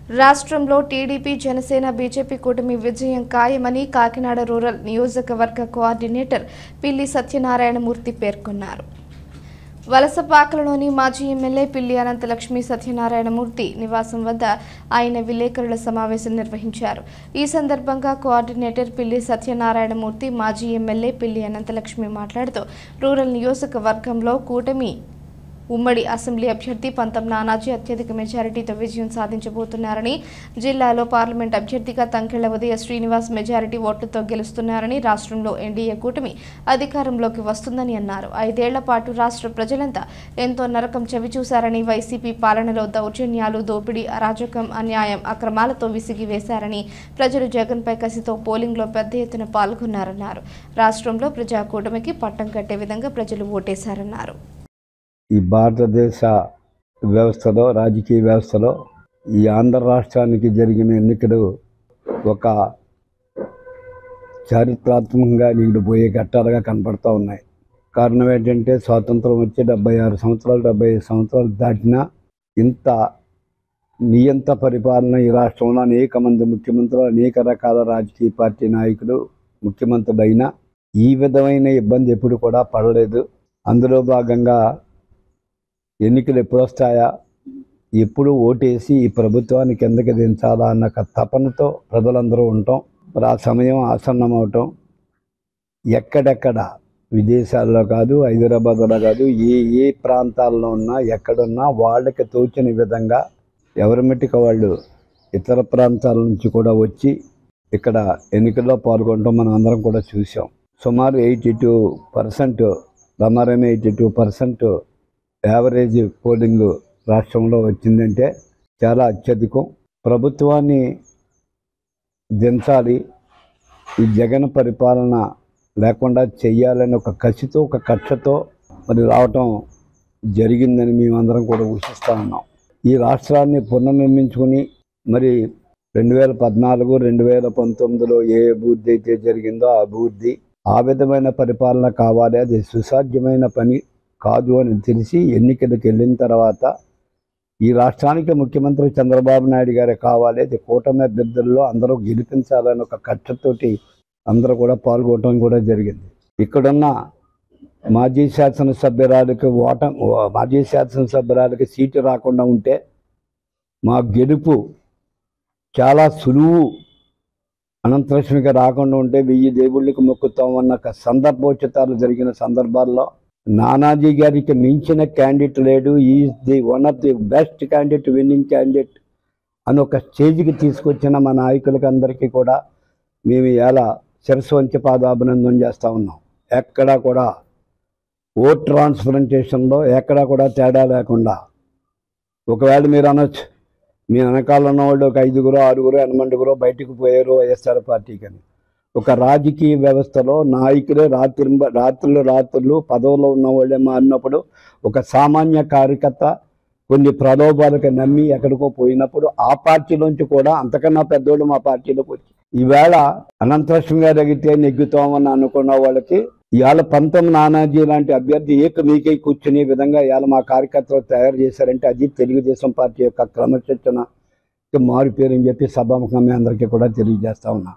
రాష్ట్రంలో TDP Janasena BJP కూటమి విజయం ఖాయమని కాకినాడ రూరల్ నియోజకవర్గ కోఆర్డినేటర్ పిల్లి సత్యనారాయణమూర్తి పేర్కొన్నారు. వలసపాకలలోని మాజీ ఎమ్మెల్యే పిల్లి అనంతలక్ష్మి సత్యనారాయణమూర్తి నివాసం వద్ద ఆయన విలేకరుల సమావేశం నిర్వహించారు. ఈ సందర్భంగా కోఆర్డినేటర్ పిల్లి సత్యనారాయణమూర్తి మాజీ ఎమ్మెల్యే పిల్లి అనంతలక్ష్మి మాట్లాడుతూ రూరల్ నియోజకవర్గంలో కూటమి ఉమ్మడి అసెంబ్లీ అభ్యర్థి పంతం నానాజీ అత్యధిక మెజారిటీతో విజయం సాధించబోతున్నారని, జిల్లాలో పార్లమెంట్ అభ్యర్థిగా తంకెళ్ల ఉదయ శ్రీనివాస్ మెజారిటీ ఓట్లతో గెలుస్తున్నారని, రాష్ట్రంలో ఎన్డీఏ కూటమి అధికారంలోకి వస్తుందని అన్నారు. 5 ఏళ్ల పాటు రాష్ట్ర ప్రజలంతా ఎంతో నరకం చవిచూశారని, వైసీపీ పాలనలో దౌర్జన్యాలు, దోపిడీ, అరాజకం, అన్యాయం, అక్రమాలతో విసిగివేశారని, ప్రజలు జగన్పై కసితో పోలింగ్లో పెద్ద ఎత్తున పాల్గొన్నారన్నారు. రాష్ట్రంలో ప్రజా కూటమికి పట్టం కట్టే విధంగా ప్రజలు ఓటేశారన్నారు. ఈ భారతదేశ వ్యవస్థలో, రాజకీయ వ్యవస్థలో ఈ ఆంధ్ర రాష్ట్రానికి జరిగిన ఎన్నికలు ఒక చారిత్రాత్మకంగా నిలిపోయే ఘట్టాలుగా కనపడుతూ ఉన్నాయి. కారణం ఏంటంటే స్వాతంత్రం వచ్చి 76 సంవత్సరాలు 75 సంవత్సరాలు దాటినా ఇంత నియంత పరిపాలన ఈ రాష్ట్రంలో అనేక మంది ముఖ్యమంత్రులు, అనేక రకాల రాజకీయ పార్టీ నాయకులు ముఖ్యమంత్రులైనా ఈ విధమైన ఇబ్బంది ఎప్పుడు కూడా పడలేదు. అందులో భాగంగా ఎన్నికలు ఎప్పుడు వస్తాయా, ఎప్పుడు ఓటేసి ఈ ప్రభుత్వానికి కిందకి దించాలా అన్న తపనతో ప్రజలందరూ ఉంటాం. మరి ఆ సమయం ఆసన్నమవటం ఎక్కడెక్కడ విదేశాల్లో కాదు, హైదరాబాద్లో కాదు, ఏ ప్రాంతాల్లో ఉన్నా ఎక్కడున్నా వాళ్ళకి తోచిన విధంగా ఎవరి మట్టికి వాళ్ళు ఇతర ప్రాంతాల నుంచి కూడా వచ్చి ఇక్కడ ఎన్నికల్లో పాల్గొనడం మనం అందరం కూడా చూసాం. సుమారు 82%, రమారమే 82% యావరేజ్ పోలింగ్ రాష్ట్రంలో వచ్చిందంటే చాలా అత్యధికం. ప్రభుత్వాన్ని దించాలి, ఈ జగన్ పరిపాలన లేకుండా చెయ్యాలని ఒక కసితో, ఒక కక్షతో మరి రావటం జరిగిందని మేమందరం కూడా ఊహిస్తూ ఉన్నాం. ఈ రాష్ట్రాన్ని పునర్నిర్మించుకుని మరి 2014, 2019లో ఏ అభివృద్ధి అయితే జరిగిందో ఆ అభివృద్ధి, ఆ విధమైన పరిపాలన కావాలి. అది సుసాధ్యమైన పని కాదు అని తెలిసి ఎన్నికలకు వెళ్ళిన తర్వాత ఈ రాష్ట్రానికి ముఖ్యమంత్రి చంద్రబాబు నాయుడు గారే కావాలి, అది కూటమి అభ్యర్థుల్లో అందరూ గెలిపించాలని ఒక కక్షతోటి అందరూ కూడా పాల్గొనడం కూడా జరిగింది. ఇక్కడున్న మాజీ శాసనసభ్యురాలకి సీటు రాకుండా ఉంటే మా గెలుపు చాలా సులువు, అనంతలక్ష్మికి రాకుండా ఉంటే 1000 దేవుళ్ళకి మొక్కుతామన్న సందర్భోచితాలు జరిగిన సందర్భాల్లో నానాజీ గారికి మించిన క్యాండిడేట్ లేడు, is the one of the best candidate, winning candidate అని ఒక స్టేజ్కి తీసుకొచ్చిన మా నాయకులకి అందరికీ కూడా మేము ఇలా శిరస్సు వంచి పాదాభినందన చేస్తూ ఉన్నాం. ఎక్కడా కూడా ఓట్ ట్రాన్స్ప్లాంటేషన్లో ఎక్కడా కూడా తేడా లేకుండా, ఒకవేళ మీరు అనొచ్చు మీ వెనకాల ఉన్న వాళ్ళు ఒక 5గురో 6గురో 8మందిగురో బయటకు పోయారు వైఎస్ఆర్ పార్టీకి అని. ఒక రాజకీయ వ్యవస్థలో నాయకులే రాత్రులు పదవులో ఉన్న వాళ్ళే మారినప్పుడు, ఒక సామాన్య కార్యకర్త కొన్ని ప్రలోభాలకు నమ్మి ఎక్కడికో పోయినప్పుడు ఆ పార్టీలోంచి కూడా అంతకన్నా పెద్దోళ్ళు మా పార్టీలోకి వచ్చి ఈవేళ అనంతలక్ష్మి గారు ఎగితే నెగ్గుతామని అనుకున్న వాళ్ళకి ఇవాళ పంతం నానాజీ లాంటి అభ్యర్థి మీకై కూర్చునే విధంగా ఇవాళ మా కార్యకర్తలు తయారు చేశారంటే అది తెలుగుదేశం పార్టీ యొక్క క్రమశిక్షణ మారు పేరు అని చెప్పి సభాముఖంగా అందరికీ కూడా తెలియజేస్తా ఉన్నా.